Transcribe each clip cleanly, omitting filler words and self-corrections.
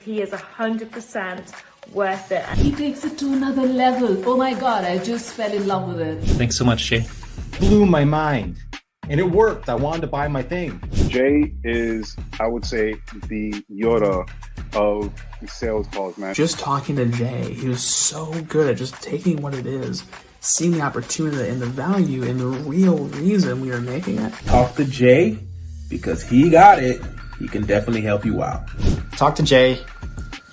He is 100% worth it. He takes it to another level. Oh my God, I just fell in love with it. Thanks so much, Jay. Blew my mind. And it worked. I wanted to buy my thing. Jay is, I would say, the Yoda of sales calls, man. Just talking to Jay, he was so good at just taking what it is, seeing the opportunity and the value and the real reason we are making it. Talk to Jay, because he got it. He can definitely help you out. Talk to Jay.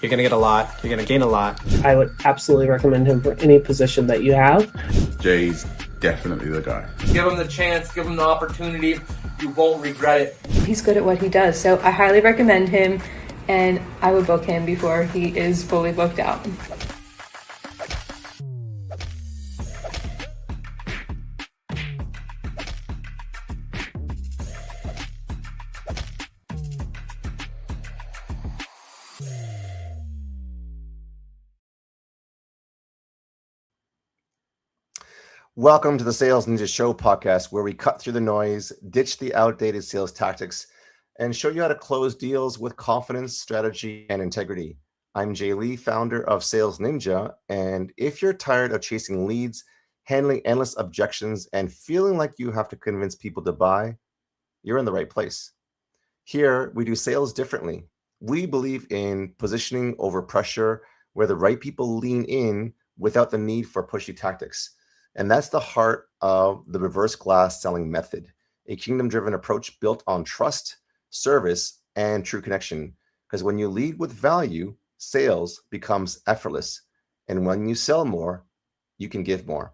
You're going to get a lot. You're going to gain a lot. I would absolutely recommend him for any position that you have. Jay's definitely the guy. Give him the chance, give him the opportunity. You won't regret it. He's good at what he does, so I highly recommend him, and I would book him before he is fully booked out. Welcome to the Sales Ninja Show podcast, where we cut through the noise, ditch the outdated sales tactics, and show you how to close deals with confidence, strategy, and integrity. I'm Jay Lee, founder of Sales Ninja, and if you're tired of chasing leads, handling endless objections, and feeling like you have to convince people to buy, you're in the right place. Here, we do sales differently. We believe in positioning over pressure, where the right people lean in without the need for pushy tactics. And that's the heart of the reverse glass selling method, a kingdom-driven approach built on trust, service, and true connection. Because when you lead with value, sales becomes effortless. And when you sell more, you can give more.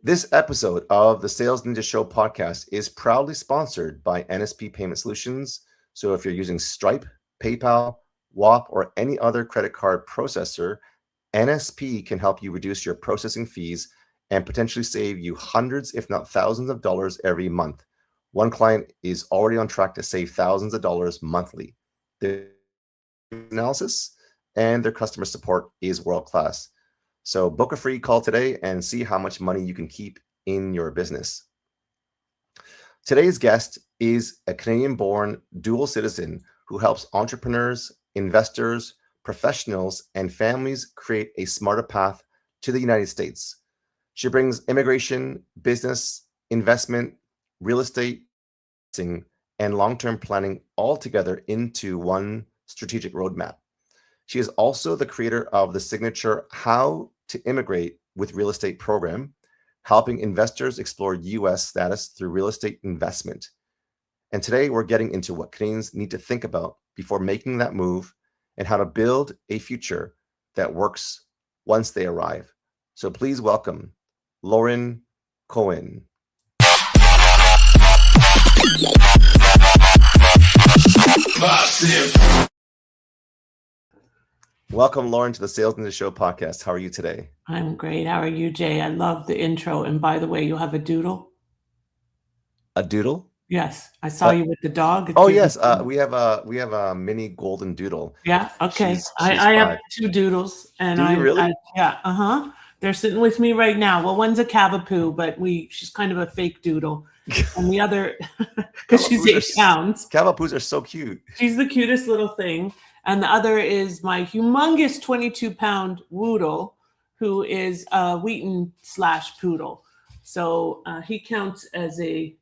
This episode of the Sales Ninja Show podcast is proudly sponsored by NSP Payment Solutions. So if you're using Stripe, PayPal, WAP, or any other credit card processor, NSP can help you reduce your processing fees and potentially save you hundreds, if not thousands of dollars every month. One client is already on track to save thousands of dollars monthly. Their analysis and their customer support is world-class. So book a free call today and see how much money you can keep in your business. Today's guest is a Canadian-born dual citizen who helps entrepreneurs, investors, professionals, and families create a smarter path to the United States. She brings immigration, business, investment, real estate, and long-term planning all together into one strategic roadmap. She is also the creator of the signature How to Immigrate with Real Estate program, helping investors explore U.S. status through real estate investment. And today we're getting into what Canadians need to think about before making that move and how to build a future that works once they arrive. So please welcome Lauren Cohen. Welcome, Lauren, to the Sales Ninja Show podcast. How are you today? I'm great. How are you, Jay? I love the intro. And by the way, you have a doodle? A doodle? Yes. I saw you with the dog. Oh, yes. We have a mini golden doodle. Yeah. Okay. She's I have 2 doodles. And Do you really? Yeah. They're sitting with me right now. Well, one's a Cavapoo, but she's kind of a fake doodle. And the other, because she's 8 pounds. Cavapoos are so cute. She's the cutest little thing. And the other is my humongous 22-pound Woodle, who is a Wheaton/poodle. So he counts as a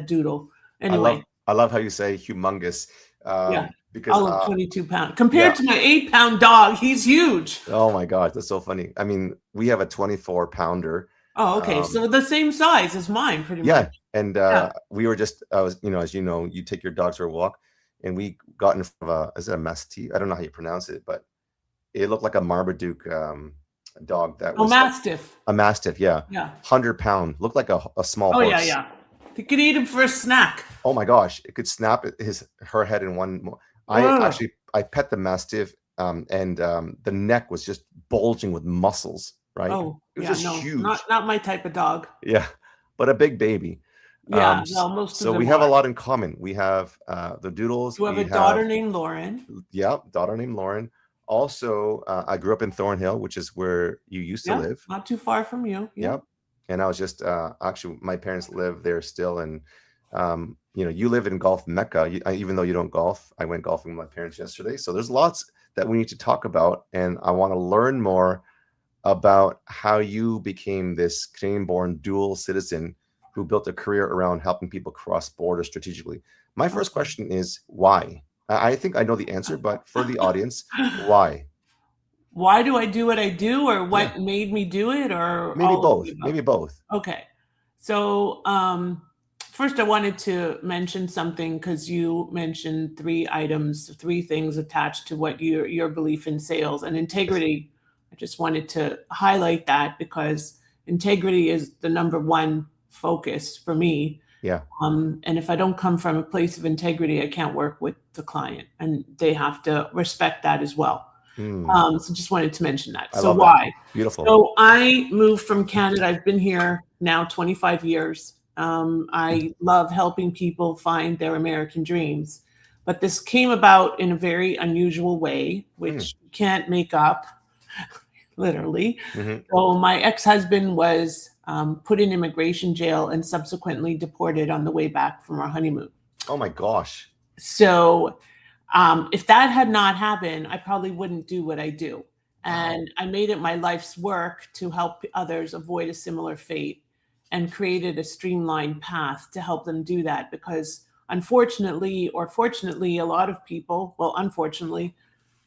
doodle. Anyway. I love how you say humongous. Yeah. Because 22 pounds compared to my 8-pound dog. He's huge. Oh my gosh, that's so funny. I mean, we have a 24-pounder. Oh, okay. So the same size as mine, pretty much. Yeah, and we were just, as you know, you take your dogs for a walk, and we got in front of is it a Mastiff? I don't know how you pronounce it, but it looked like a Marmaduke dog. That was Mastiff. A Mastiff, yeah. Yeah. 100-pound, looked like a small horse. Oh yeah. You could eat him for a snack. Oh my gosh, it could snap her head in one. I pet the Mastiff, and the neck was just bulging with muscles, right? Oh, it was just huge. Not my type of dog. Yeah, but a big baby. Yeah, most of them. So we have a lot in common. We have the doodles. You have a daughter named Lauren. Yeah, daughter named Lauren. Also, I grew up in Thornhill, which is where you used to live. Not too far from you. Yep. And I was just actually, my parents live there still, and you live in golf Mecca. Even though you don't golf, I went golfing with my parents yesterday. So there's lots that we need to talk about, and I want to learn more about how you became this Canadian-born dual citizen who built a career around helping people cross borders strategically. My first question is why? I think I know the answer, but for the audience, why? Why do I do what I do, or what made me do it, or maybe both? Maybe both. Okay. So first I wanted to mention something, because you mentioned 3 things attached to what your belief in sales and integrity. I just wanted to highlight that because integrity is the number one focus for me. Yeah. And if I don't come from a place of integrity, I can't work with the client, and they have to respect that as well. So just wanted to mention that. So why? Beautiful. So I moved from Canada. I've been here now 25 years. I love helping people find their American dreams, but this came about in a very unusual way, which you can't make up, literally. So my ex-husband was put in immigration jail and subsequently deported on the way back from our honeymoon. Oh my gosh. So if that had not happened, I probably wouldn't do what I do. And I made it my life's work to help others avoid a similar fate, and created a streamlined path to help them do that. Because unfortunately, or fortunately, a lot of people, well, unfortunately,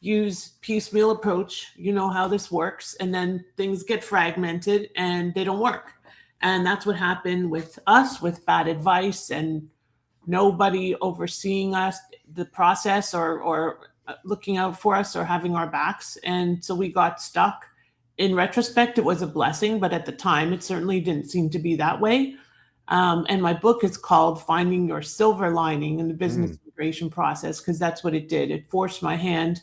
use piecemeal approach. You know how this works. And then things get fragmented and they don't work. And that's what happened with us, with bad advice and nobody overseeing us, the process, or looking out for us or having our backs. And so we got stuck. In retrospect, it was a blessing, but at the time, it certainly didn't seem to be that way. And my book is called Finding Your Silver Lining in the Business Immigration Process, because that's what it did. It forced my hand,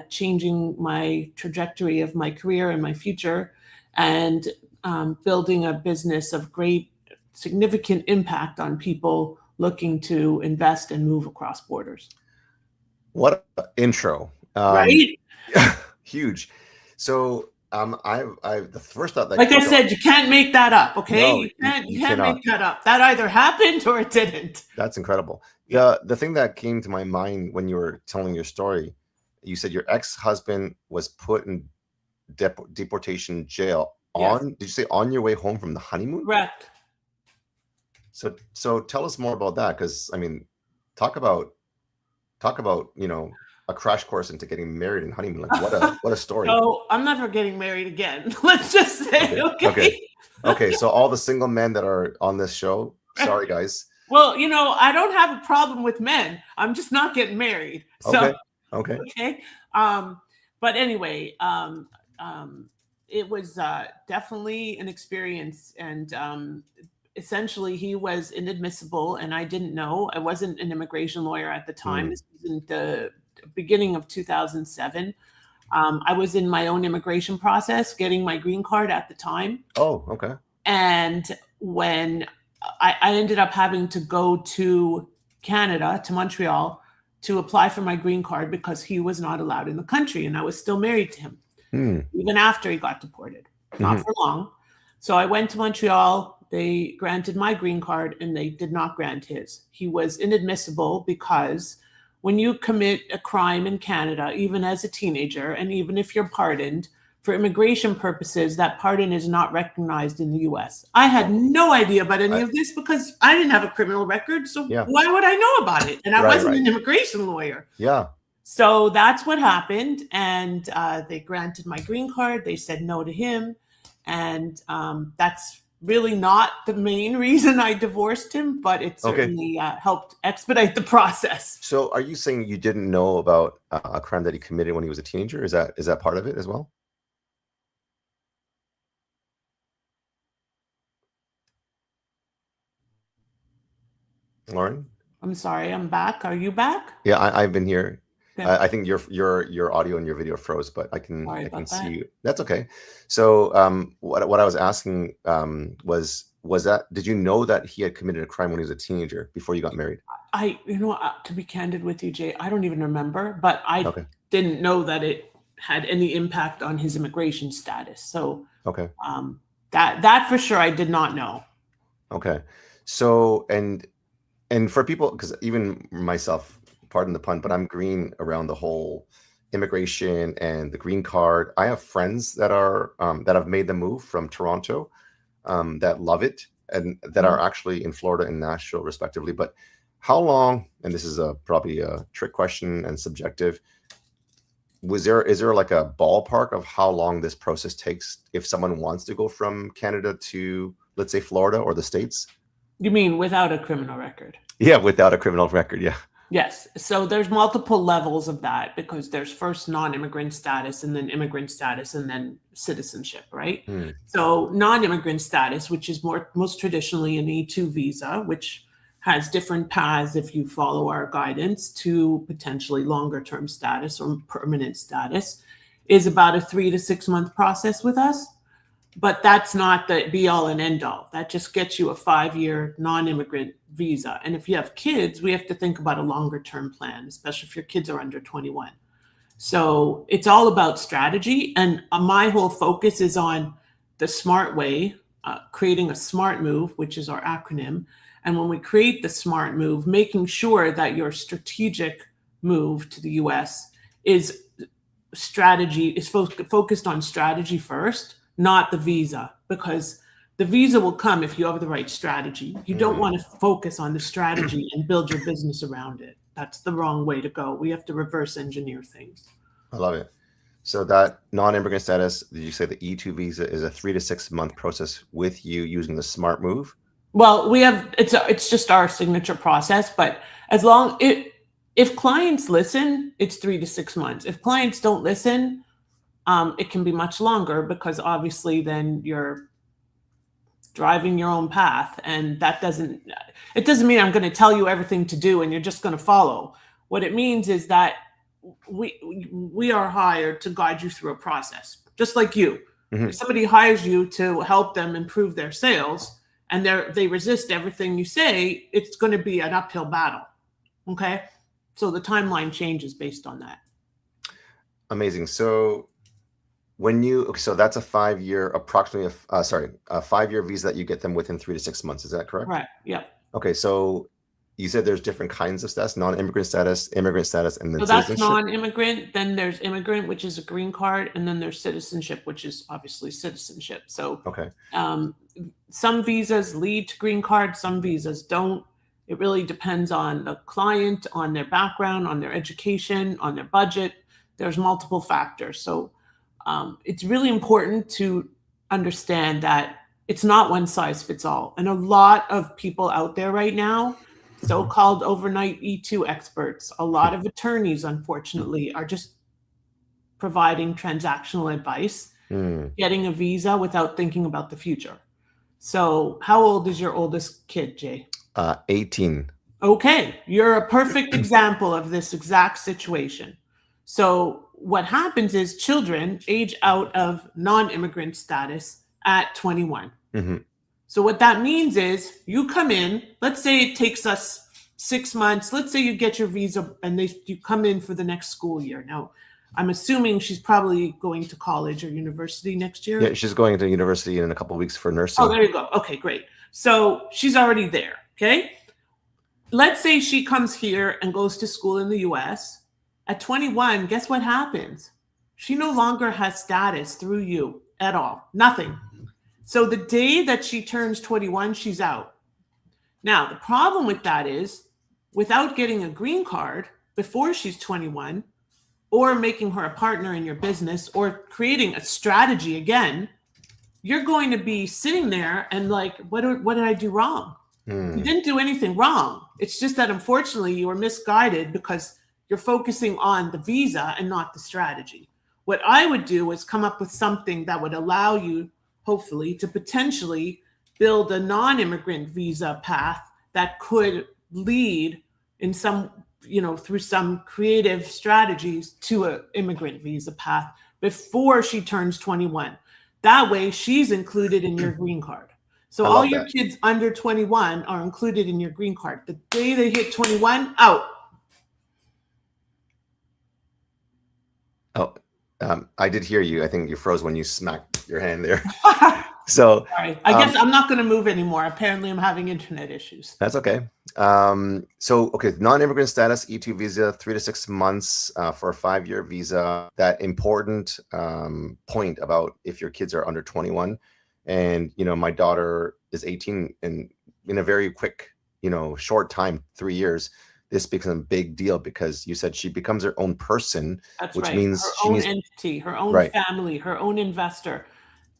changing my trajectory of my career and my future, and building a business of great, significant impact on people looking to invest and move across borders. What an intro. Right? Huge. So I the first thought that, like I said, you can't make that up. Okay, No, you can't cannot. make that up. That either happened or it didn't. That's incredible. The thing that came to my mind when you were telling your story, you said your ex-husband was put in deportation jail on, did you say on your way home from the honeymoon? Correct. So tell us more about that, because I mean, talk about a crash course into getting married and honeymoon. Like what a story. So I'm never getting married again. Let's just say, okay. So all the single men that are on this show, sorry guys. Well, I don't have a problem with men. I'm just not getting married. So, okay. But anyway, it was definitely an experience, and essentially he was inadmissible, and I didn't know. I wasn't an immigration lawyer at the time. This was in the beginning of 2007. I was in my own immigration process, getting my green card at the time. Oh, okay. And when I ended up having to go to Canada, to Montreal, to apply for my green card because he was not allowed in the country, and I was still married to him, even after he got deported, not for long. So I went to Montreal. They granted my green card and they did not grant his. He was inadmissible because when you commit a crime in Canada, even as a teenager, and even if you're pardoned, for immigration purposes, that pardon is not recognized in the US. I had no idea about any of this because I didn't have a criminal record. So why would I know about it? And I wasn't an immigration lawyer. Yeah. So that's what happened. And they granted my green card. They said no to him. And that's really not the main reason I divorced him, but it certainly helped expedite the process. So are you saying you didn't know about a crime that he committed when he was a teenager? Is that part of it as well? Lauren? I'm sorry, I'm back. Are you back? Yeah, I've been here. I think your audio and your video froze, but I can see you. That's okay. So what I was asking was that, did you know that he had committed a crime when he was a teenager before you got married? To be candid with you, Jay, I don't even remember, but I didn't know that it had any impact on his immigration status. So that for sure I did not know. Okay. So, and And for people, because even myself, pardon the pun, but I'm green around the whole immigration and the green card. I have friends that are that have made the move from Toronto, that love it, and that are actually in Florida and Nashville, respectively. But how long? And this is probably a trick question and subjective. Is there like a ballpark of how long this process takes if someone wants to go from Canada to, let's say, Florida or the States? You mean without a criminal record? Yeah, without a criminal record. Yeah. Yes. So there's multiple levels of that, because there's first non-immigrant status, and then immigrant status, and then citizenship, right? So non-immigrant status, which is most traditionally an E2 visa, which has different paths if you follow our guidance to potentially longer term status or permanent status, is about a 3 to 6 month process with us. But that's not the be all and end all. That just gets you a 5-year non-immigrant visa. And if you have kids, we have to think about a longer term plan, especially if your kids are under 21. So it's all about strategy. And my whole focus is on the smart way, creating a smart move, which is our acronym. And when we create the smart move, making sure that your strategic move to the US is focused on strategy first, not the visa, because the visa will come if you have the right strategy. You don't want to focus on the strategy and build your business around it. That's the wrong way to go. We have to reverse engineer things. I love it. So that non-immigrant status, did you say the E2 visa is a 3 to 6 month process with you using the smart move? Well, it's just our signature process, but if clients listen, it's 3 to 6 months. If clients don't listen, it can be much longer, because obviously then you're driving your own path, and it doesn't mean I'm going to tell you everything to do and you're just going to follow. What it means is that we are hired to guide you through a process, just like you. If somebody hires you to help them improve their sales and they resist everything you say, it's going to be an uphill battle. Okay. So the timeline changes based on that. Amazing. So so that's a 5-year, approximately a 5-year visa that you get them within 3 to 6 months. Is that correct? Right. Yeah. Okay. So you said there's different kinds of status: non-immigrant status, immigrant status, and then So that's citizenship. non-immigrant. Then there's immigrant, which is a green card, and then there's citizenship, which is obviously citizenship. So Okay. Some visas lead to green card, some visas don't. It really depends on the client, on their background, on their education, on their budget. There's multiple factors. So it's really important to understand that it's not one size fits all. And a lot of people out there right now, so-called overnight E2 experts, a lot of attorneys, unfortunately, are just providing transactional advice, getting a visa without thinking about the future. So how old is your oldest kid, Jay? 18. Okay, you're a perfect example of this exact situation. So what happens is children age out of non-immigrant status at 21. So what that means is you come in, let's say it takes us 6 months. Let's say you get your visa and you come in for the next school year. Now, I'm assuming she's probably going to college or university next year. Yeah, she's going to university in a couple of weeks for nursing. Oh, there you go. Okay, great. So she's already there. Okay. Let's say she comes here and goes to school in the US. At 21, guess what happens? She no longer has status through you at all. Nothing. So the day that she turns 21, she's out. Now, the problem with that is, without getting a green card before she's 21, or making her a partner in your business, or creating a strategy again, you're going to be sitting there and like, what did I do wrong? You didn't do anything wrong. It's just that unfortunately you were misguided because you're focusing on the visa and not the strategy. What I would do is come up with something that would allow you, hopefully, to potentially build a non-immigrant visa path that could lead in some, through some creative strategies to an immigrant visa path before she turns 21. That way she's included in your green card. So all your kids under 21 are included in your green card. The day they hit 21, out. Oh, I did hear you. I think you froze when you smacked your hand there. So Sorry. I guess I'm not going to move anymore. Apparently, I'm having internet issues. that's okay. Okay, non-immigrant status, E2 visa, 3 to 6 months for a 5-year visa. That important point about if your kids are under 21, and my daughter is 18, and in a very quick, short time, 3 years, this becomes a big deal because you said she becomes her own person, That's which right. means Her she own needs entity, her own family, her own investor.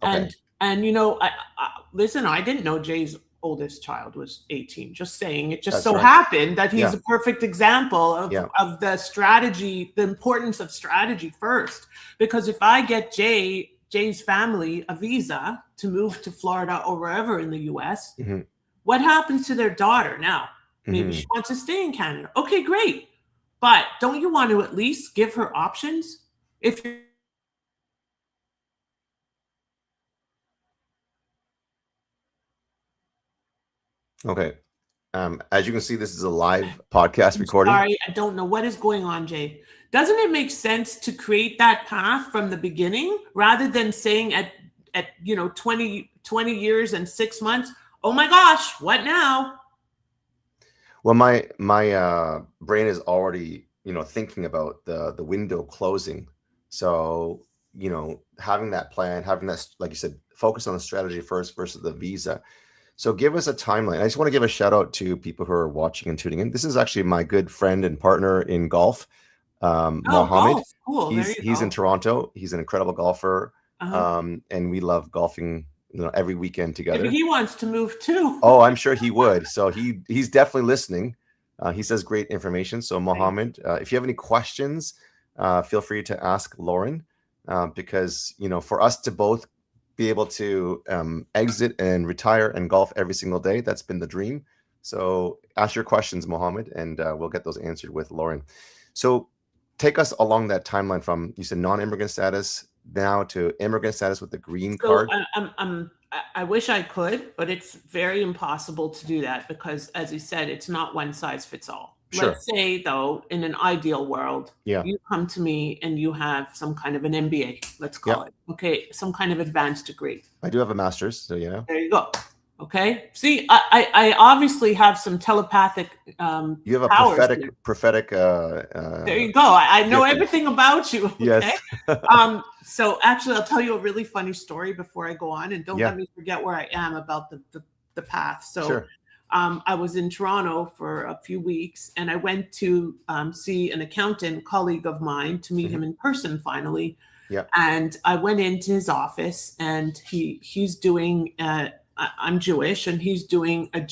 Okay. And listen, I didn't know Jay's oldest child was 18. Just saying, it just happened that he's a perfect example of the strategy, the importance of strategy first. Because if I get Jay's family a visa to move to Florida or wherever in the US, what happens to their daughter now? Maybe she wants to stay in Canada. Okay, great. But don't you want to at least give her options? If you're Okay. As you can see, this is a live podcast recording. Sorry, I don't know what is going on, Jay. Doesn't it make sense to create that path from the beginning rather than saying at 20 years and 6 months, oh my gosh, what now? Well, my brain is already, thinking about the window closing. So, having that plan, having that, like you said, focus on the strategy first versus the visa. So give us a timeline. I just want to give a shout out to people who are watching and tuning in. This is actually my good friend and partner in golf, Mohammed. Golf. Cool. He's in Toronto. He's an incredible golfer, and we love golfing, every weekend together. Maybe he wants to move too. Oh, I'm sure he would. So he's definitely listening. He says great information. So Mohammed, if you have any questions, feel free to ask Lauren, because for us to both be able to exit and retire and golf every single day, that's been the dream. So ask your questions, Mohammed, and we'll get those answered with Lauren. So take us along that timeline from, you said, non-immigrant status now to immigrant status with the green card. I wish I could, but it's very impossible to do that because, as you said, it's not one size fits all. Sure. Let's say, though, in an ideal world, you come to me and you have some kind of an MBA, let's call it. Okay, some kind of advanced degree. I do have a master's, so There you go. Okay. See, I obviously have some telepathic you have a prophetic there you go. I know everything about you. Okay? Yes. So actually I'll tell you a really funny story before I go on, and don't let me forget where I am about the path. So I was in Toronto for a few weeks, and I went to see an accountant colleague of mine to meet him in person finally. And I went into his office, and he's doing I'm Jewish, and he's doing an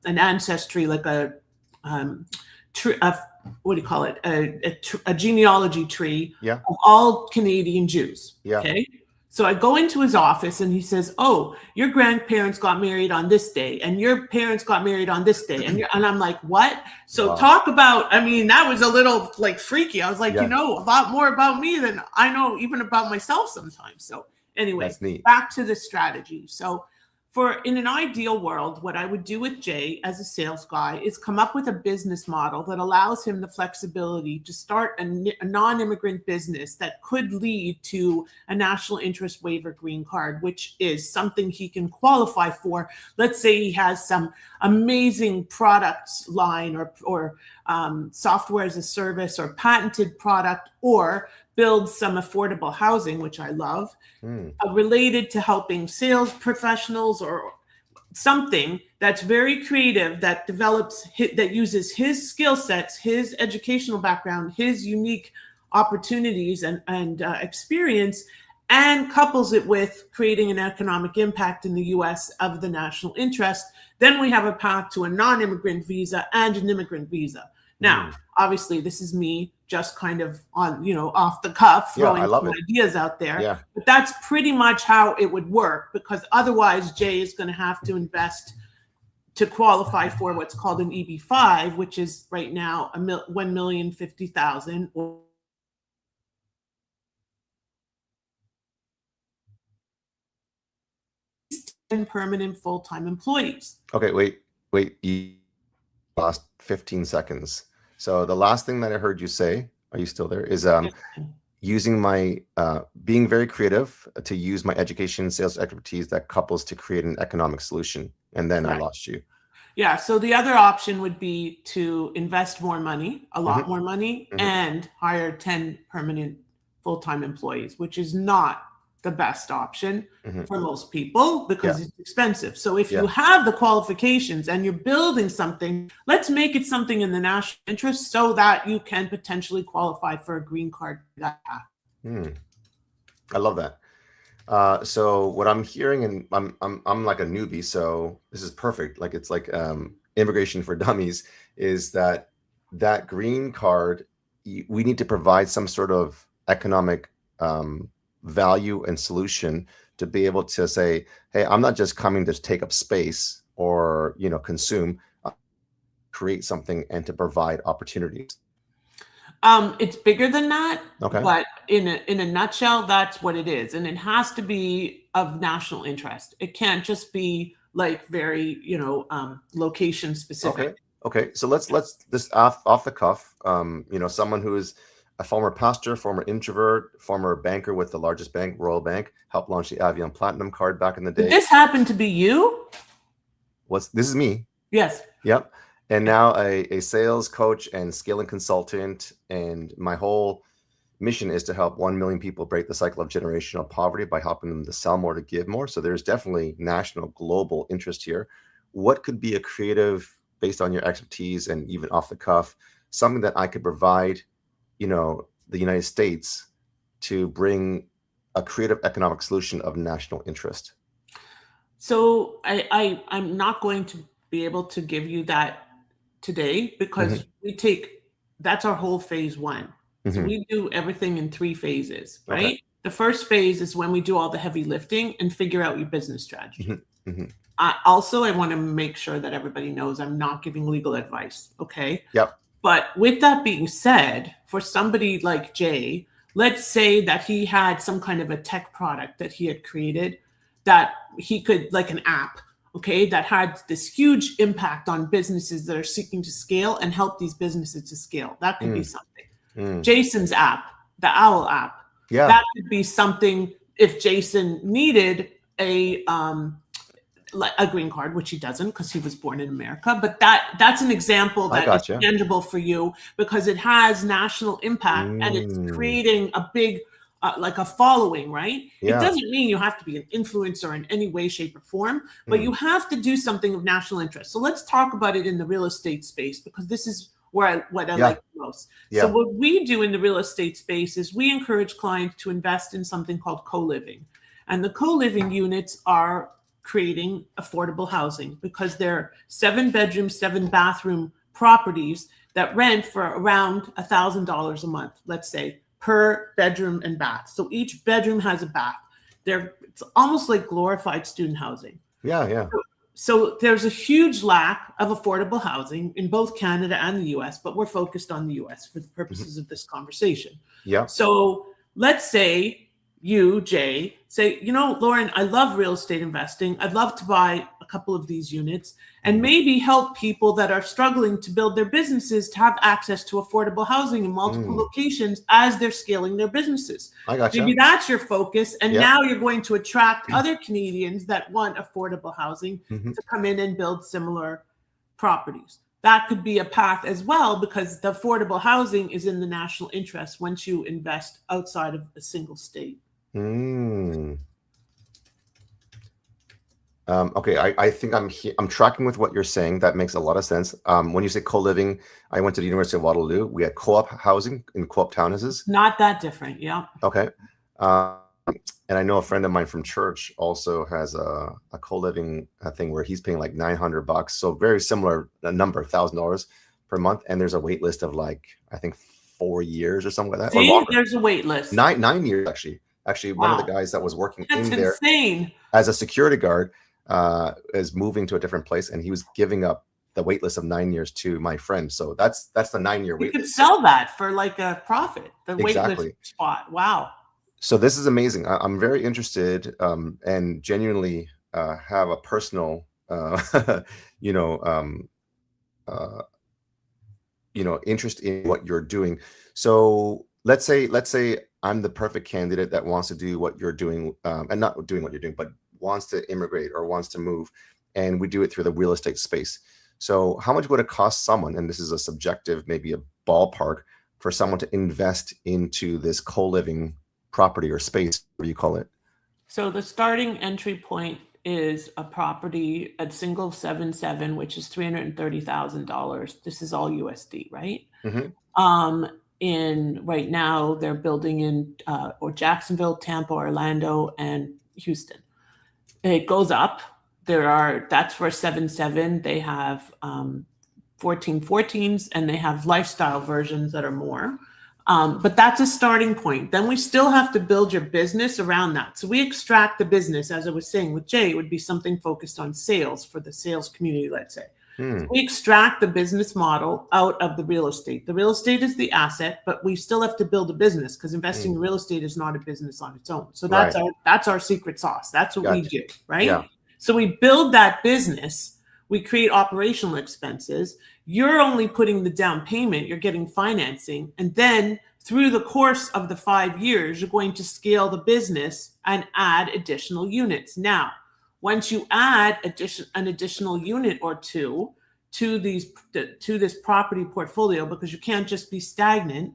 ancestry, like what do you call it? A genealogy tree of all Canadian Jews. Okay. So I go into his office and he says, "Oh, your grandparents got married on this day, and your parents got married on this day," and I'm like, "What?" So talk about. I mean, that was a little like freaky. I was like, a lot more about me than I know even about myself sometimes. So anyway, back to the strategy. So in an ideal world, what I would do with Jay as a sales guy is come up with a business model that allows him the flexibility to start a non-immigrant business that could lead to a national interest waiver green card, which is something he can qualify for. Let's say he has some amazing products line or software as a service or patented product, or build some affordable housing, which I love, related to helping sales professionals or something that's very creative, that that uses his skill sets, his educational background, his unique opportunities and experience, and couples it with creating an economic impact in the US of the national interest. Then we have a path to a non-immigrant visa and an immigrant visa. Now, obviously, this is me just kind of on, off the cuff, throwing some ideas out there. But that's pretty much how it would work, because otherwise Jay is going to have to invest to qualify for what's called an EB-5, which is right now $1,050,000. And permanent full-time employees. Okay, wait. You lost 15 seconds. So the last thing that I heard you say, are you still there? Is using my being very creative to use my education sales expertise that couples to create an economic solution. And then I lost you. Yeah. So the other option would be to invest more money, a lot more money, and hire 10 permanent full-time employees, which is not the best option for most people because it's expensive. So if you have the qualifications and you're building something, let's make it something in the national interest so that you can potentially qualify for a green card. I love that. So what I'm hearing, and I'm like a newbie, so this is perfect. Like it's like immigration for dummies, is that green card, we need to provide some sort of economic value and solution to be able to say, hey, I'm not just coming to take up space or consume, create something and to provide opportunities. It's bigger than that, okay. But in a nutshell, that's what it is, and it has to be of national interest. It can't just be like very location specific. Okay. So let's this off the cuff. Someone who is a former pastor, former introvert, former banker with the largest bank, Royal Bank, helped launch the Avion Platinum card back in the day. Did this happen to be you? This is me. Yes. Yep. And now a sales coach and scaling consultant. And my whole mission is to help 1 million people break the cycle of generational poverty by helping them to sell more, to give more. So there's definitely national, global interest here. What could be a creative, based on your expertise and even off the cuff, something that I could provide, the United States to bring a creative economic solution of national interest? So I'm not going to be able to give you that today because that's our whole phase one. So we do everything in 3 phases, right? Okay. The first phase is when we do all the heavy lifting and figure out your business strategy. I want to make sure that everybody knows I'm not giving legal advice. Okay. Yep. But with that being said, for somebody like Jay, let's say that he had some kind of a tech product that he had created that he could, like an app, okay, that had this huge impact on businesses that are seeking to scale and help these businesses to scale. That could be something. Jason's app, the Owl app. Yeah. That could be something if Jason needed a green card, which he doesn't because he was born in America. But that's an example that is tangible for you because it has national impact and it's creating a big, like a following, right? Yeah. It doesn't mean you have to be an influencer in any way, shape, or form, but you have to do something of national interest. So let's talk about it in the real estate space because this is what I like the most. Yeah. So what we do in the real estate space is we encourage clients to invest in something called co-living. And the co-living units are creating affordable housing because they're 7-bedroom, 7-bathroom properties that rent for around $1,000 a month, let's say, per bedroom and bath. So each bedroom has a bath. It's almost like glorified student housing. Yeah. So there's a huge lack of affordable housing in both Canada and the US, but we're focused on the US for the purposes of this conversation. Yeah. So let's say you, Jay, say, Lauren, I love real estate investing. I'd love to buy a couple of these units and maybe help people that are struggling to build their businesses to have access to affordable housing in multiple locations as they're scaling their businesses. I got you. Maybe that's your focus. And now you're going to attract other Canadians that want affordable housing to come in and build similar properties. That could be a path as well because the affordable housing is in the national interest once you invest outside of a single state. Okay, I think I'm tracking with what you're saying. That makes a lot of sense. When you say co-living, I went to the University of Waterloo. We had co-op housing in co-op townhouses. Not that different, yeah. Okay. And I know a friend of mine from church also has a co-living thing where he's paying like $900. So very similar number, $1,000 per month. And there's a wait list of like, I think 4 years or something like that. See, or longer. There's a wait list. 9 years, actually. Actually, wow. One of the guys that was working That's in there insane. as a security guard is moving to a different place, and he was giving up the wait list of 9 years to my friend. So that's the 9-year wait list. You could sell that for like a profit, the wait list spot. Wow. So this is amazing. I'm very interested and genuinely have a personal, interest in what you're doing. So let's say I'm the perfect candidate that wants to do what you're doing, and not doing what you're doing, but wants to immigrate or wants to move, and we do it through the real estate space. So how much would it cost someone, and this is a subjective, maybe a ballpark, for someone to invest into this co-living property or space, what do you call it? So the starting entry point is a property at single 7.7, which is $330,000. This is all USD, right? In right now they're building in or Jacksonville, Tampa, Orlando, and Houston. It goes up. That's for 7.7. They have 14.14s, and they have lifestyle versions that are more. But that's a starting point. Then we still have to build your business around that. So we extract the business, as I was saying with Jay, it would be something focused on sales for the sales community, let's say. So we extract the business model out of the real estate. The real estate is the asset, but we still have to build a business, because investing in real estate is not a business on its own. So that's our secret sauce. That's what we do, right? Yeah. So we build that business. We create operational expenses. You're only putting the down payment. You're getting financing. And then through the course of the 5 years, you're going to scale the business and add additional units. Now, once you add an additional unit or two to this property portfolio, because you can't just be stagnant,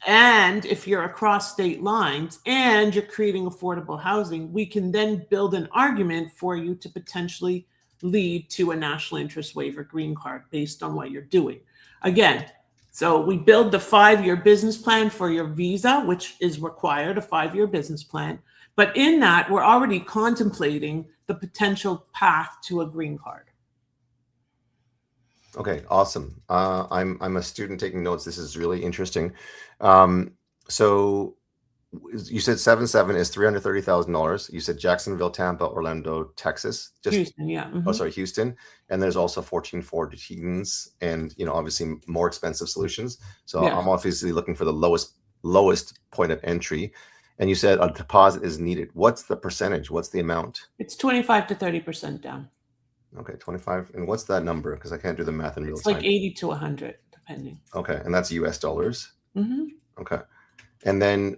and if you're across state lines and you're creating affordable housing, we can then build an argument for you to potentially lead to a national interest waiver green card based on what you're doing. Again, so we build the 5-year business plan for your visa, which is required, a 5-year business plan. But in that, we're already contemplating the potential path to a green card. Okay, awesome. I'm a student taking notes. This is really interesting. So you said 7.7 is $330,000. You said Jacksonville, Tampa, Orlando, Texas. Houston, yeah. Oh, sorry, Houston. And there's also 14.14s, and obviously more expensive solutions. So I'm obviously looking for the lowest point of entry. And you said a deposit is needed. What's the percentage? What's the amount? It's 25 to 30% down. Okay, 25. And what's that number? Because I can't do the math in real time. It's like 80 to 100, depending. Okay, and that's US dollars. Mm-hmm. Okay, and then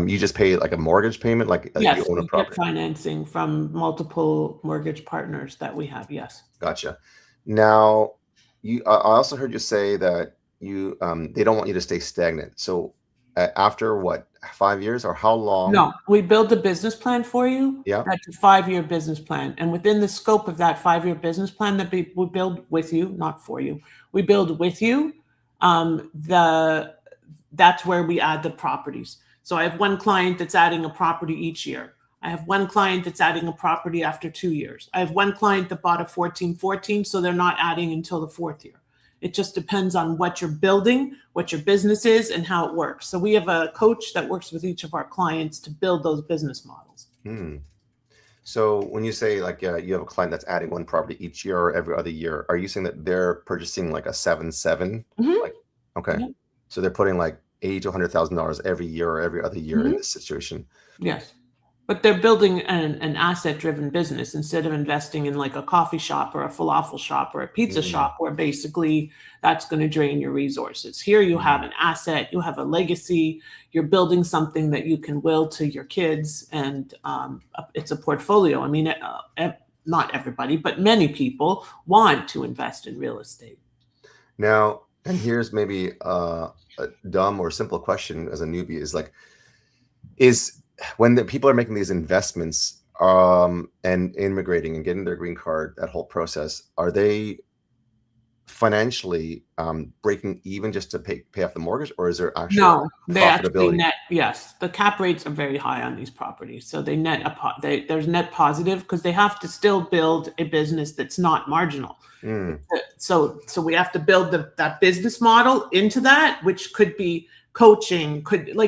you just pay like a mortgage payment, like yes, you own a we property. get financing from multiple mortgage partners that we have. Yes. Gotcha. Now, I also heard you say that they don't want you to stay stagnant. So after what, 5 years, or how long? No, we build a business plan for you. Yeah. That's a 5-year business plan. And within the scope of that 5-year business plan that we build with you, not for you, we build with you, that's where we add the properties. So I have one client that's adding a property each year. I have one client that's adding a property after 2 years. I have one client that bought a 14.14, so they're not adding until the 4th year. It just depends on what you're building, what your business is, and how it works. So we have a coach that works with each of our clients to build those business models. So when you say like you have a client that's adding one property each year or every other year, are you saying that they're purchasing like a 7.7? Like, okay. Yeah. So they're putting like $80,000 to $100,000 every year or every other year in this situation. Yes. But they're building an asset-driven business instead of investing in like a coffee shop or a falafel shop or a pizza shop, where basically that's going to drain your resources. Here you have an asset, you have a legacy, you're building something that you can will to your kids, and it's a portfolio. I mean, not everybody, but many people want to invest in real estate. Now, and here's maybe a dumb or simple question as a newbie is when the people are making these investments and immigrating and getting their green card, that whole process, are they financially breaking even just to pay off the mortgage, or is there actually no? They actually profitability? net. Yes, the cap rates are very high on these properties, so they net there's net positive because they have to still build a business that's not marginal. So we have to build that business model into that, which could be coaching,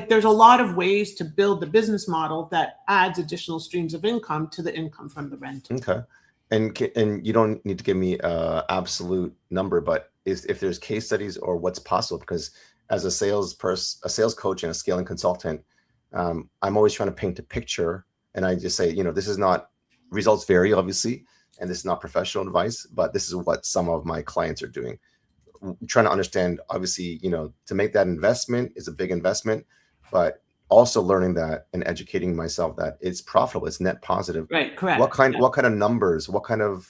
there's a lot of ways to build the business model that adds additional streams of income to the income from the rent. Okay. And you don't need to give me an absolute number, but if there's case studies or what's possible, because as a sales coach and a scaling consultant, I'm always trying to paint a picture, and I just say, this is not, results vary obviously, and this is not professional advice, but this is what some of my clients are doing. trying to understand, obviously, to make that investment is a big investment, but also learning that and educating myself that it's profitable, it's net positive. Right, correct. What kind of numbers, what kind of...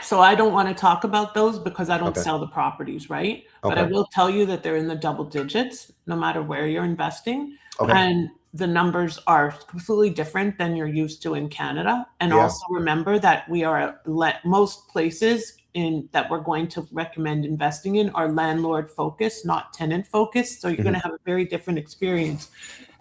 So I don't want to talk about those because I don't Okay. sell the properties, right? Okay. But I will tell you that they're in the double digits, no matter where you're investing. Okay. And the numbers are completely different than you're used to in Canada. And Yeah. also remember that we are most places that we're going to recommend investing in are landlord focused, not tenant focused. So you're going to have a very different experience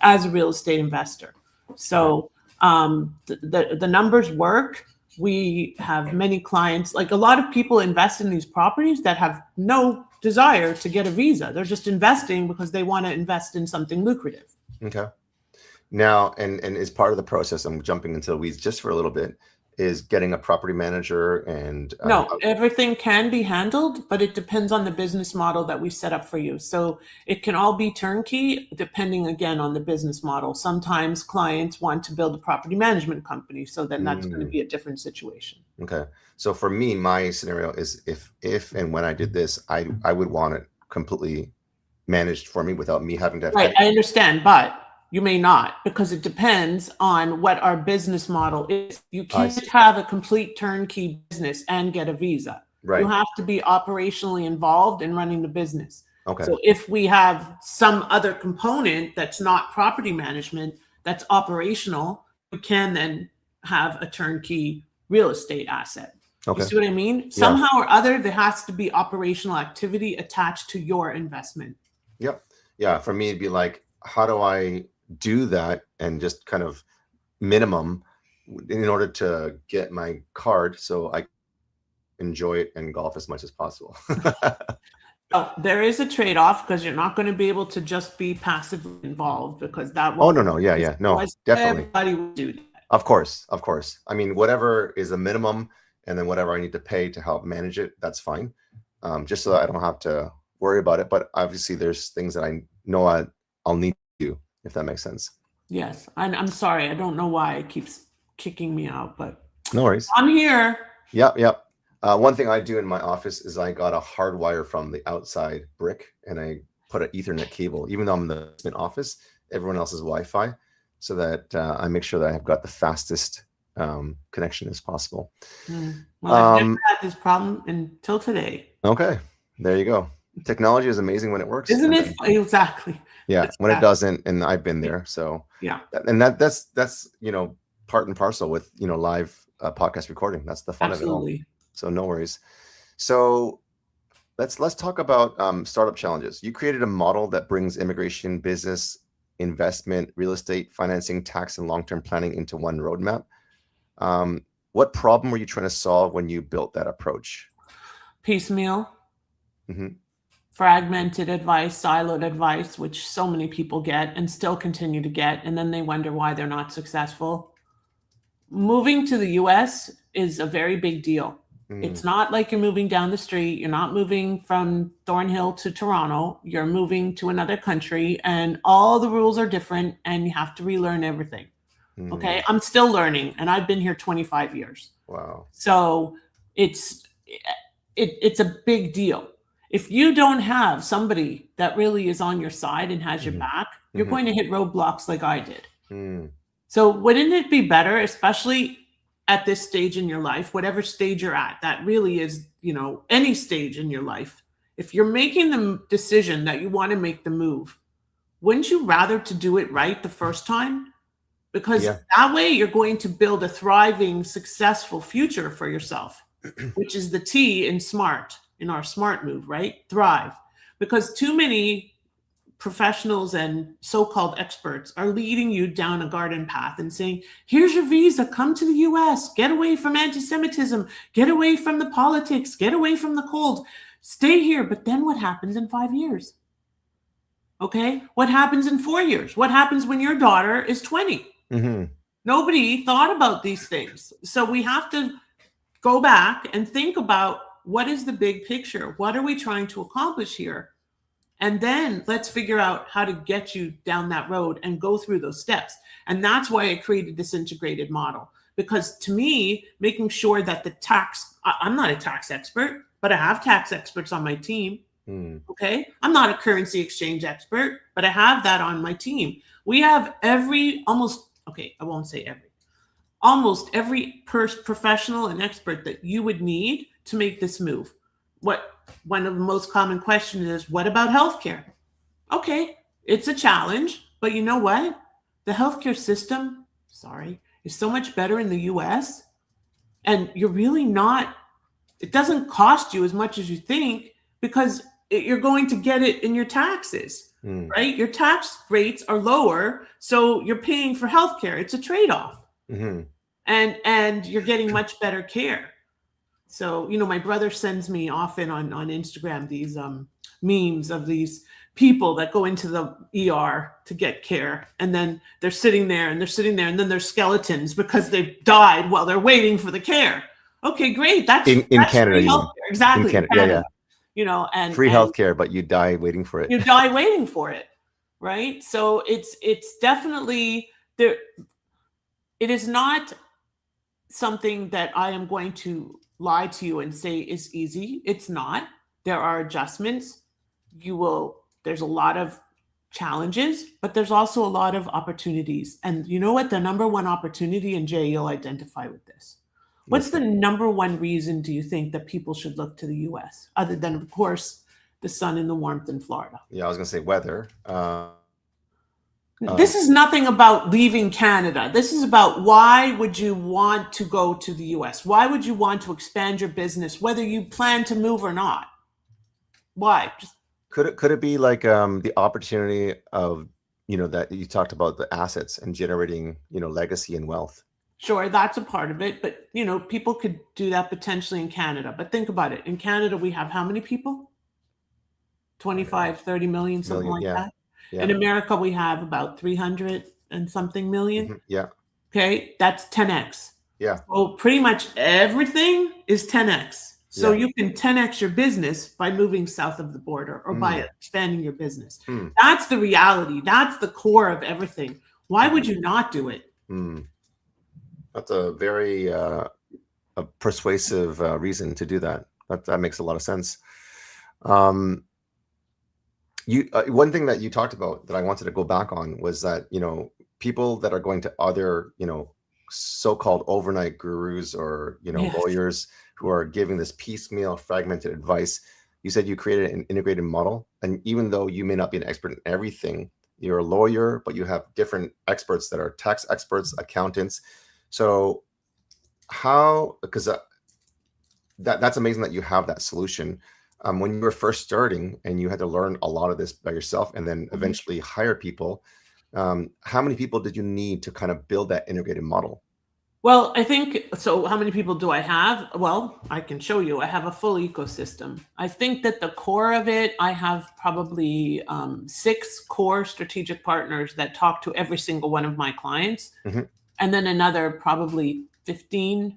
as a real estate investor. So the numbers work. We have many clients, like a lot of people invest in these properties that have no desire to get a visa. They're just investing because they want to invest in something lucrative. Okay. Now, and as part of the process, I'm jumping into the weeds just for a little bit, is getting a property manager and... No, everything can be handled, but it depends on the business model that we set up for you. So it can all be turnkey, depending again on the business model. Sometimes clients want to build a property management company, so then that's going to be a different situation. Okay. So for me, my scenario is if and when I did this, I would want it completely managed for me without me having to have... Right, I understand, but you may not, because it depends on what our business model is. You can't have a complete turnkey business and get a visa. Right. You have to be operationally involved in running the business. Okay. So if we have some other component that's not property management, that's operational, you can then have a turnkey real estate asset. Okay. You see what I mean? Somehow or other, there has to be operational activity attached to your investment. Yep. Yeah. For me, it'd be like, how do I do that and just kind of minimum in order to get my card so I enjoy it and golf as much as possible? Oh, there is a trade-off because you're not going to be able to just be passively involved, because that Oh, no. Yeah. No, definitely. Everybody will do that. Of course. I mean, whatever is a minimum and then whatever I need to pay to help manage it, that's fine. Just so that I don't have to worry about it. But obviously there's things that I know I'll need to do, if that makes sense. Yes. I'm sorry. I don't know why it keeps kicking me out, but no worries. I'm here. Yep. One thing I do in my office is I got a hard wire from the outside brick and I put an Ethernet cable, even though I'm in the office, everyone else's Wi-Fi, so that I make sure that I've got the fastest connection as possible. Well, I've never had this problem until today. Okay. There you go. Technology is amazing when it works. Isn't it? Exactly. Yeah. When it doesn't, and I've been there. So yeah. And that's part and parcel with, live podcast recording. That's the fun of it all. So no worries. So let's talk about startup challenges. You created a model that brings immigration, business, investment, real estate, financing, tax, and long-term planning into one roadmap. What problem were you trying to solve when you built that approach? Piecemeal, fragmented advice, siloed advice, which so many people get and still continue to get, and then they wonder why they're not successful. Moving to the US is a very big deal. It's not like you're moving down the street. You're not moving from Thornhill to Toronto. You're moving to another country, and all the rules are different, and you have to relearn everything. Okay, I'm still learning, and I've been here 25 years. Wow. So it's a big deal. If you don't have somebody that really is on your side and has your back, you're going to hit roadblocks like I did. So wouldn't it be better, especially at this stage in your life, whatever stage you're at, that really is, any stage in your life, if you're making the decision that you want to make the move, wouldn't you rather to do it right the first time? Because that way you're going to build a thriving, successful future for yourself, which is the T in SMART, in our SMART move, right? Thrive. Because too many professionals and so-called experts are leading you down a garden path and saying, here's your visa, come to the US, get away from anti-Semitism, get away from the politics, get away from the cold, stay here. But then what happens in 5 years? Okay, what happens in 4 years? What happens when your daughter is 20? Nobody thought about these things. So we have to go back and think about, what is the big picture? What are we trying to accomplish here? And then let's figure out how to get you down that road and go through those steps. And that's why I created this integrated model. Because to me, making sure that I'm not a tax expert. but I have tax experts on my team. Okay. I'm not a currency exchange expert, but I have that on my team. We have almost every professional and expert that you would need to make this move. One of the most common questions is, what about healthcare? Okay, it's a challenge, but you know what? The healthcare system, is so much better in the US. And you're really not, it doesn't cost you as much as you think, because you're going to get it in your taxes, right? Your tax rates are lower, so you're paying for healthcare. It's a trade-off. And you're getting much better care. So, my brother sends me often on Instagram these memes of these people that go into the ER to get care, and then they're sitting there, and then they're skeletons because they've died while they're waiting for the care. Okay, great. That's in Canada, free healthcare. Exactly. In Canada. Yeah. And free healthcare, but you die waiting for it. You die waiting for it, right? So it's definitely there. It is not something that I am going to lie to you and say is easy. It's not. There are adjustments. There's a lot of challenges, but there's also a lot of opportunities. And you know what? The number one opportunity, and Jay, you'll identify with this. What's the number one reason do you think that people should look to the US, other than, of course, the sun and the warmth in Florida? Yeah, I was going to say weather. This is nothing about leaving Canada. This is about, why would you want to go to the US? Why would you want to expand your business, whether you plan to move or not? Why? Could it be like the opportunity of, that you talked about, the assets and generating, legacy and wealth? Sure, that's a part of it. But, people could do that potentially in Canada. But think about it. In Canada, we have how many people? 25, 30 million, something like that. Yeah. In America, we have about 300 and something million. Yeah. Okay, that's 10x. Yeah. So pretty much everything is 10x. So you can 10x your business by moving south of the border, or by expanding your business. That's the reality. That's the core of everything. Why would you not do it? That's a very a persuasive reason to do that. That makes a lot of sense. One thing that you talked about that I wanted to go back on was that, people that are going to other, so-called overnight gurus, or, lawyers who are giving this piecemeal, fragmented advice. You said you created an integrated model. And even though you may not be an expert in everything, you're a lawyer, but you have different experts that are tax experts, accountants. So because that's amazing that you have that solution. When you were first starting and you had to learn a lot of this by yourself, and then eventually hire people, how many people did you need to kind of build that integrated model? Well, I think, so how many people do I have? Well, I can show you. I have a full ecosystem. I think that the core of it, I have probably 6 core strategic partners that talk to every single one of my clients. And then another probably 15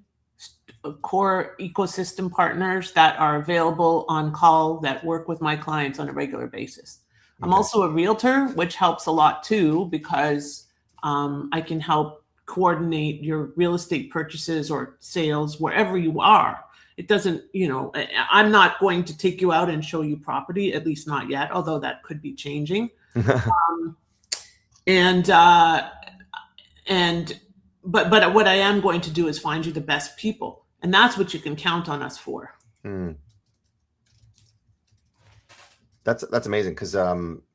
core ecosystem partners that are available on call that work with my clients on a regular basis. I'm also a realtor, which helps a lot too, because I can help coordinate your real estate purchases or sales wherever you are. It doesn't, I'm not going to take you out and show you property, at least not yet, although that could be changing. But what I am going to do is find you the best people. And that's what you can count on us for. That's amazing, because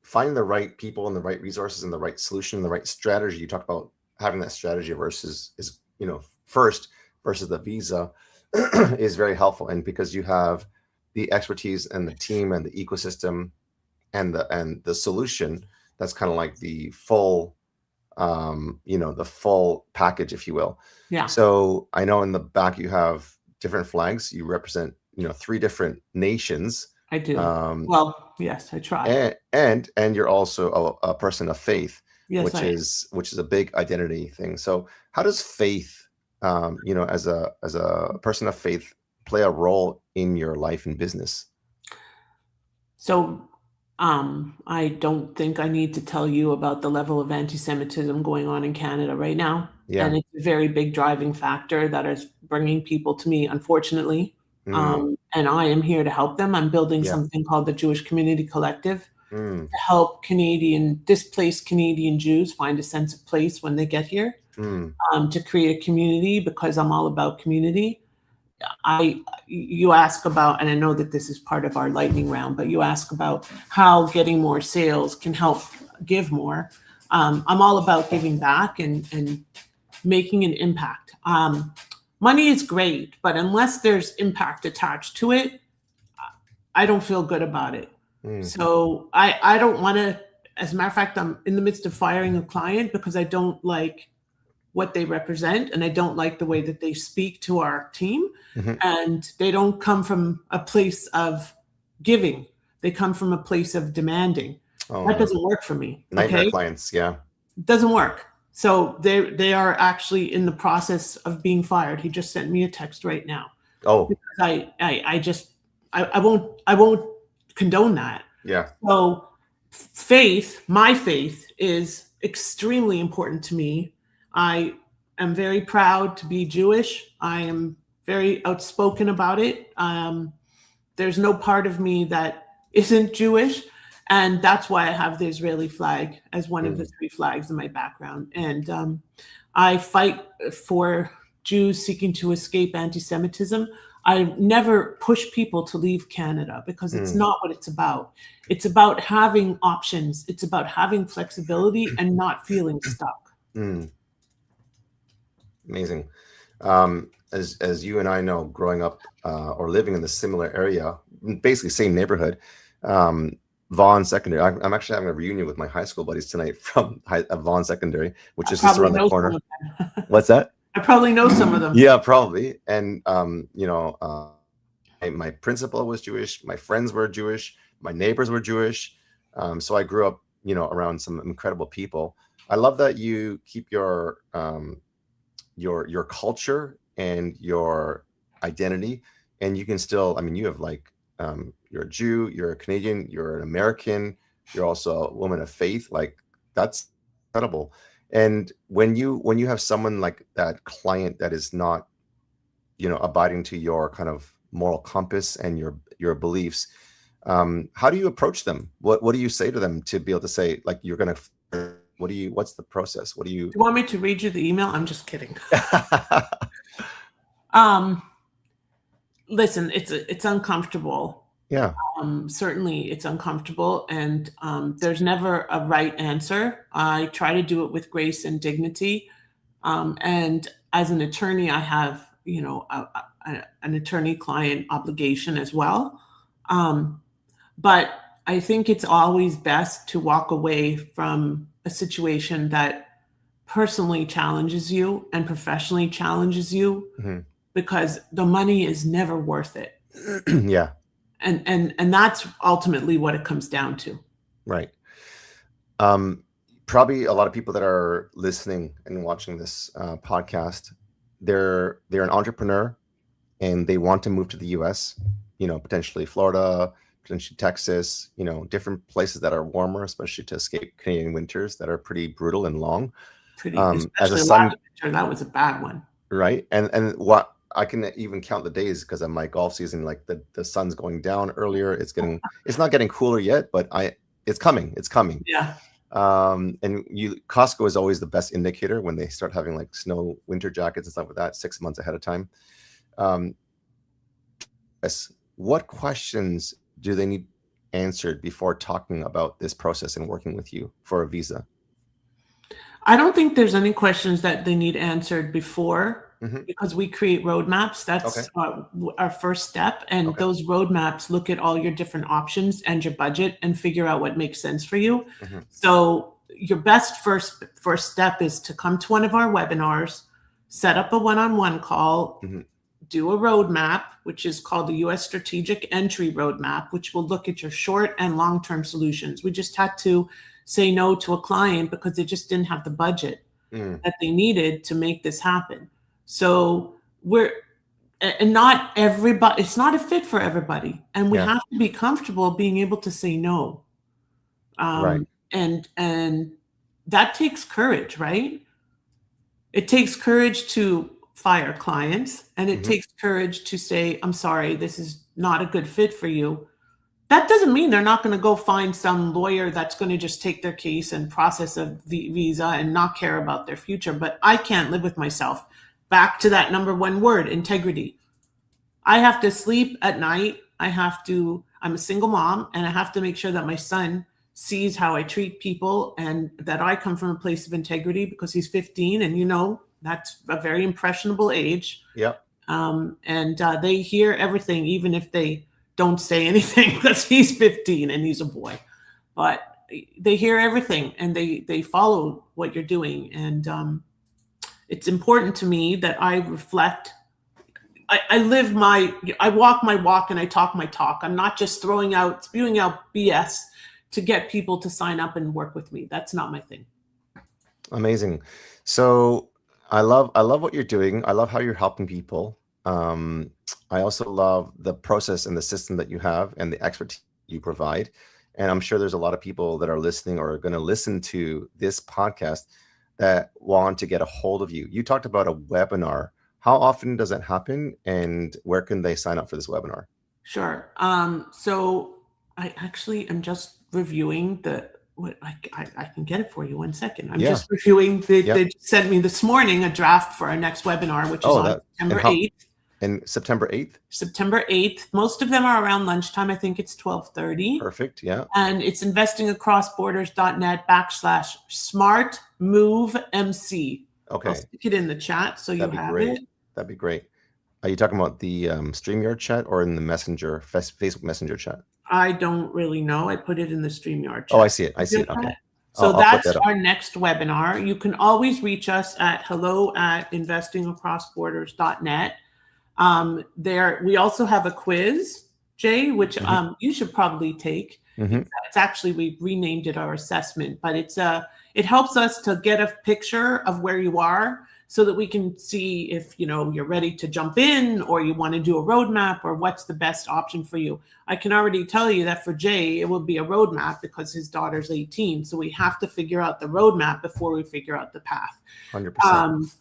finding the right people and the right resources and the right solution, the right strategy. You talk about having that strategy versus first versus the visa is very helpful. And because you have the expertise and the team and the ecosystem and the solution, that's kind of like the full the full package, if you will. Yeah. So I know in the back you have different flags. You represent 3 different nations. I do. Well, yes, I try. And you're also a person of faith. Yes, which is a big identity thing. So how does faith, as a person of faith, play a role in your life and business? So I don't think I need to tell you about the level of anti-Semitism going on in Canada right now. Yeah. And it's a very big driving factor that is bringing people to me, unfortunately, And I am here to help them. I'm building something called the Jewish Community Collective to help displaced Canadian Jews find a sense of place when they get here, to create a community, because I'm all about community. You ask about, and I know that this is part of our lightning round, but you ask about how getting more sales can help give more. I'm all about giving back and making an impact. Money is great, but unless there's impact attached to it, I don't feel good about it. So I don't want to, as a matter of fact, I'm in the midst of firing a client because I don't like what they represent, and I don't like the way that they speak to our team. And they don't come from a place of giving. They come from a place of demanding. That doesn't work for me. Nightmare clients, yeah. It doesn't work. So they are actually in the process of being fired. He just sent me a text right now. Oh. Because I won't condone that. Yeah. So my faith is extremely important to me. I am very proud to be Jewish. I am very outspoken about it. There's no part of me that isn't Jewish. And that's why I have the Israeli flag as one of the 3 flags in my background. And I fight for Jews seeking to escape anti-Semitism. I never push people to leave Canada because it's not what it's about. It's about having options. It's about having flexibility and not feeling stuck. Amazing. As you and I know, growing up or living in the similar area, basically same neighborhood, Vaughan Secondary. I'm actually having a reunion with my high school buddies tonight from Vaughan Secondary, which is just around the corner. What's that? I probably know some of them. Yeah, probably. And my principal was Jewish. My friends were Jewish. My neighbors were Jewish. So I grew up, around some incredible people. I love that you keep your culture and your identity, and you can still. I mean, you have you're a Jew, you're a Canadian, you're an American, you're also a woman of faith. Like, that's incredible. And when you have someone like that client that is not, abiding to your kind of moral compass and your beliefs, how do you approach them? What do you say to them to be able to say, like, you're gonna? What's the process? What do you? Do you want me to read you the email? I'm just kidding. Listen, it's uncomfortable. Yeah. Certainly it's uncomfortable, and there's never a right answer. I try to do it with grace and dignity. And as an attorney, I have, an attorney-client obligation as well. But I think it's always best to walk away from a situation that personally challenges you and professionally challenges you, because the money is never worth it. Yeah. And that's ultimately what it comes down to. Right. Probably a lot of people that are listening and watching this podcast, they're an entrepreneur and they want to move to the US, potentially Florida, potentially Texas, different places that are warmer, especially to escape Canadian winters that are pretty brutal and long. As a son, that was a bad one. Right. And what I can even count the days because of my golf season, like the sun's going down earlier. It's not getting cooler yet, but it's coming. It's coming. Yeah. And Costco is always the best indicator when they start having like snow, winter jackets and stuff like that 6 months ahead of time. What questions do they need answered before talking about this process and working with you for a visa? I don't think there's any questions that they need answered before, because we create roadmaps. That's our first step. And those roadmaps look at all your different options and your budget and figure out what makes sense for you. So your best first step is to come to one of our webinars, set up a one-on-one call, do a roadmap, which is called the U.S. Strategic Entry Roadmap, which will look at your short and long-term solutions. We just had to say no to a client because they just didn't have the budget that they needed to make this happen. So not everybody, it's not a fit for everybody. And we have to be comfortable being able to say no. And that takes courage, right? It takes courage to fire clients, and it takes courage to say, I'm sorry, this is not a good fit for you. That doesn't mean they're not going to go find some lawyer that's going to just take their case and process a visa and not care about their future. But I can't live with myself. Back to that number one word, integrity. I have to sleep at night. I'm a single mom, and I have to make sure that my son sees how I treat people and that I come from a place of integrity, because he's 15, and that's a very impressionable age. Yep. And they hear everything, even if they don't say anything, because he's 15 and he's a boy. But they hear everything, and they follow what you're doing. And it's important to me that I reflect. I walk my walk and I talk my talk. I'm not just spewing out BS to get people to sign up and work with me. That's not my thing. Amazing. So I love what you're doing. I love how you're helping people. I also love the process and the system that you have and the expertise you provide. And I'm sure there's a lot of people that are listening or are going to listen to this podcast that want to get a hold of you. You talked about a webinar. How often does that happen, and where can they sign up for this webinar? Sure. So I actually am just reviewing I can get it for you 1 second. I'm just reviewing. They sent me this morning a draft for our next webinar, which is on September 8th. And September 8th? September 8th. Most of them are around lunchtime. I think it's 12:30. Perfect. Yeah. And it's investingacrossborders.net/smart-move-MC. Okay. I'll stick it in the chat so you have it. That'd be great. Are you talking about the StreamYard chat or in the Messenger, Facebook Messenger chat? I don't really know. I put it in the StreamYard chat. Oh, I see it. Okay. So that's our next webinar. You can always reach us at hello@investingacrossborders.net. We also have a quiz, Jay, which you should probably take. It's actually, we renamed it our assessment, but it helps us to get a picture of where you are, so that we can see if you're ready to jump in, or you want to do a roadmap, or what's the best option for you. I can already tell you that for Jay, it will be a roadmap because his daughter's 18. So we have to figure out the roadmap before we figure out the path. 100%.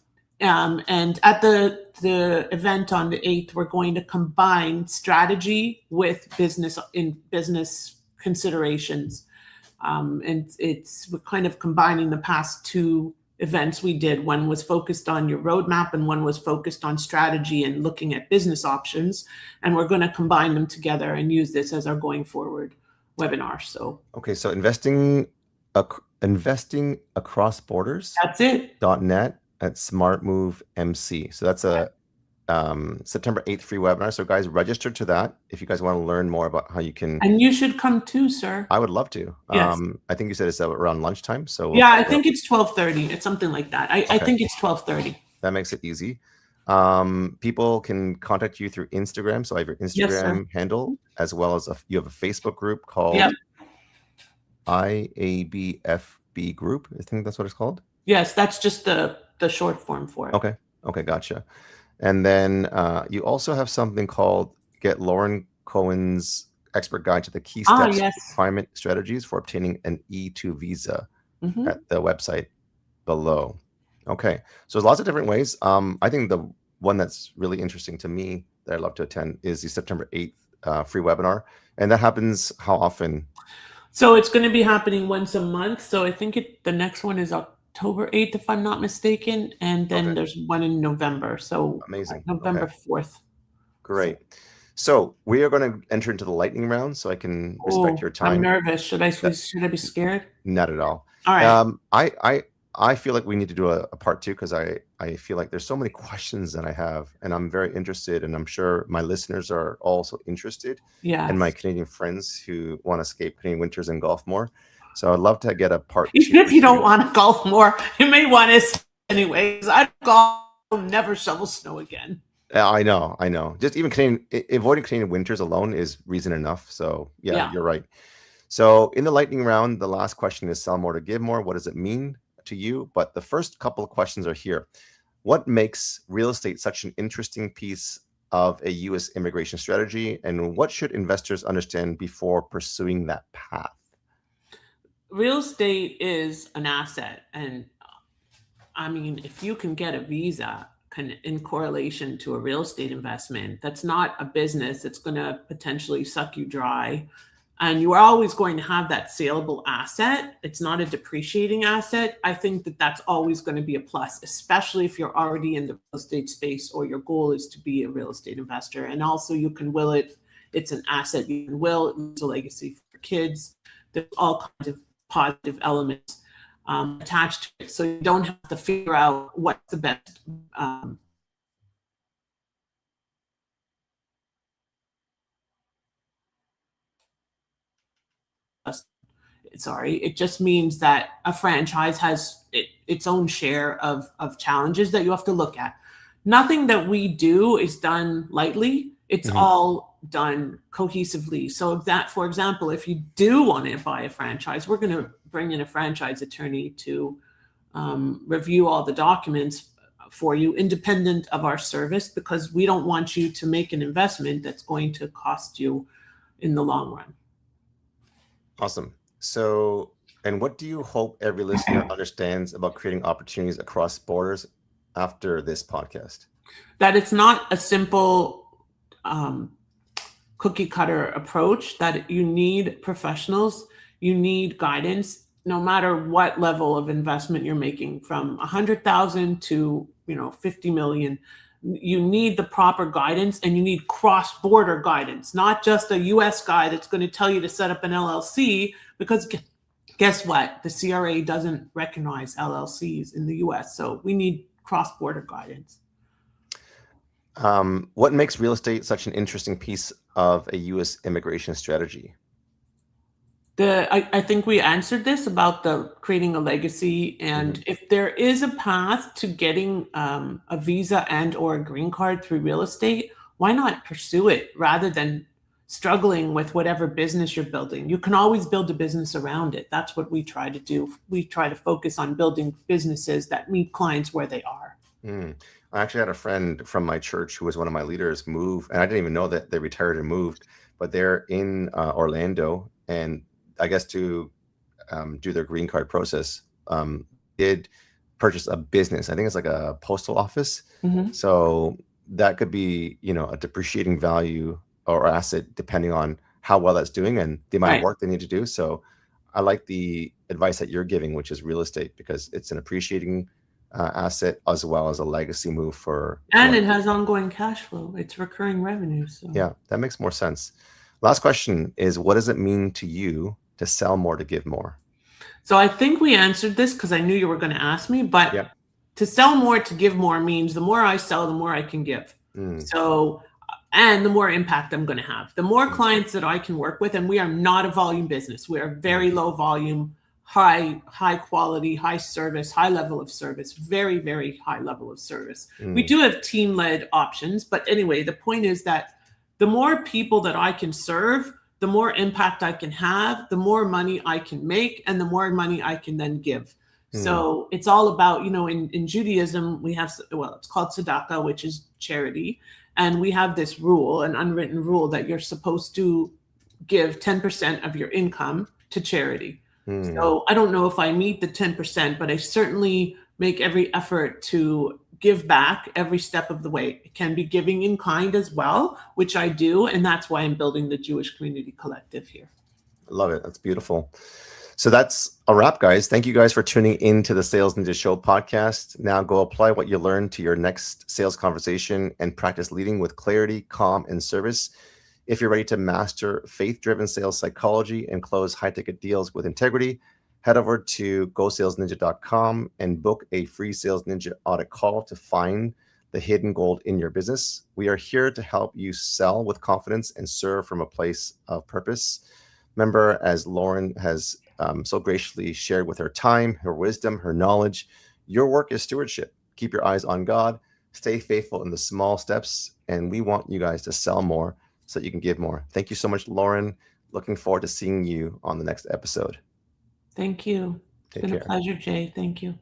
And at the event on the 8th, we're going to combine strategy with business considerations. And we're kind of combining the past two events we did. One was focused on your roadmap, and one was focused on strategy and looking at business options. And we're going to combine them together and use this as our going forward webinar. So okay, so investing across borders. That's it. .net at Smart Move MC. So that's a September 8th free webinar. So guys, register to that if you guys want to learn more about how you can. And you should come too, sir. I would love to. Yes. I think you said it's around lunchtime. So yeah, I think it's 12:30. It's something like that. I think it's 12:30. That makes it easy. People can contact you through Instagram. So I have your Instagram handle, as well as you have a Facebook group called IABFB group. I think that's what it's called. Yes, that's just the short form for it. Okay, gotcha. And then you also have something called Get Lauren Cohen's Expert Guide to the Key Steps Requirement Strategies for Obtaining an E2 Visa at the website below. Okay, so there's lots of different ways. I think the one that's really interesting to me that I'd love to attend is the September 8th free webinar. And that happens how often? So it's going to be happening once a month. So I think the next one is October 8th, if I'm not mistaken. And then there's one in November. So amazing. November 4th. Great. So we are going to enter into the lightning round, so I can respect your time. I'm nervous. Should I be scared? Not at all. All right. I feel like we need to do a part 2, because I feel like there's so many questions that I have, and I'm very interested, and I'm sure my listeners are also interested. Yeah. And my Canadian friends who want to escape Canadian winters and golf more. So I'd love to get a part 2. Even if you don't want to golf more, you may want to anyways. I golf, never shovel snow again. I know. Just even avoiding Canadian winters alone is reason enough. So yeah, you're right. So in the lightning round, the last question is sell more to give more. What does it mean to you? But the first couple of questions are here. What makes real estate such an interesting piece of a U.S. immigration strategy, and what should investors understand before pursuing that path? Real estate is an asset, and I mean, if you can get a visa, in correlation to a real estate investment. That's not a business that's going to potentially suck you dry. And you are always going to have that saleable asset. It's not a depreciating asset. I think that that's always going to be a plus, especially if you're already in the real estate space or your goal is to be a real estate investor. And also you can will it. It's an asset you can will. It's a legacy for your kids. There's all kinds of positive elements attached to it. So you don't have to figure out what's the best it just means that a franchise has its own share of challenges that you have to look at. Nothing that we do is done lightly. It's all done cohesively. So that, for example, if you do want to buy a franchise, we're going to bring in a franchise attorney to review all the documents for you, independent of our service, because we don't want you to make an investment that's going to cost you in the long run. Awesome. So, and what do you hope every listener understands about creating opportunities across borders after this podcast? That it's not a simple cookie cutter approach, that you need professionals, you need guidance, no matter what level of investment you're making, from 100,000 to 50 million. You need the proper guidance, and you need cross-border guidance, not just a US guy that's going to tell you to set up an LLC, because guess what? The CRA doesn't recognize LLCs in the US. So we need cross-border guidance. What makes real estate such an interesting piece of a US immigration strategy? I think we answered this about the creating a legacy, and if there is a path to getting a visa and or a green card through real estate, why not pursue it rather than struggling with whatever business you're building? You can always build a business around it. That's what we try to do. We try to focus on building businesses that meet clients where they are. I actually had a friend from my church who was one of my leaders move, and I didn't even know that they retired and moved, but they're in Orlando, and I guess to do their green card process, did purchase a business. I think it's like a postal office. So that could be, a depreciating value or asset depending on how well that's doing and the amount of work they need to do. So I like the advice that you're giving, which is real estate, because it's an appreciating asset as well as a legacy move for. And it has ongoing cash flow. It's recurring revenue. So yeah, that makes more sense. Last question is, what does it mean to you to sell more, to give more? So I think we answered this because I knew you were going to ask me, but to sell more, to give more means the more I sell, the more I can give. So, and the more impact I'm going to have, the more clients that I can work with. And we are not a volume business. We are very low volume, high quality, high service, high level of service, very, very high level of service. We do have team-led options, but anyway, the point is that the more people that I can serve, the more impact I can have, the more money I can make, and the more money I can then give. So it's all about, in Judaism, we have, it's called tzedakah, which is charity. And we have this rule, an unwritten rule, that you're supposed to give 10% of your income to charity. So I don't know if I meet the 10%, but I certainly make every effort to give back every step of the way. It can be giving in kind as well, which I do. And that's why I'm building the Jewish Community Collective here. I love it. That's beautiful. So that's a wrap, guys. Thank you guys for tuning into the Sales Ninja Show podcast. Now go apply what you learned to your next sales conversation and practice leading with clarity, calm, and service. If you're ready to master faith-driven sales psychology and close high-ticket deals with integrity, head over to gosalesninja.com and book a free Sales Ninja audit call to find the hidden gold in your business. We are here to help you sell with confidence and serve from a place of purpose. Remember, as Lauren has so graciously shared with her time, her wisdom, her knowledge, your work is stewardship. Keep your eyes on God, stay faithful in the small steps, and we want you guys to sell more so that you can give more. Thank you so much, Lauren. Looking forward to seeing you on the next episode. Thank you. It's been a pleasure, Jay. Thank you.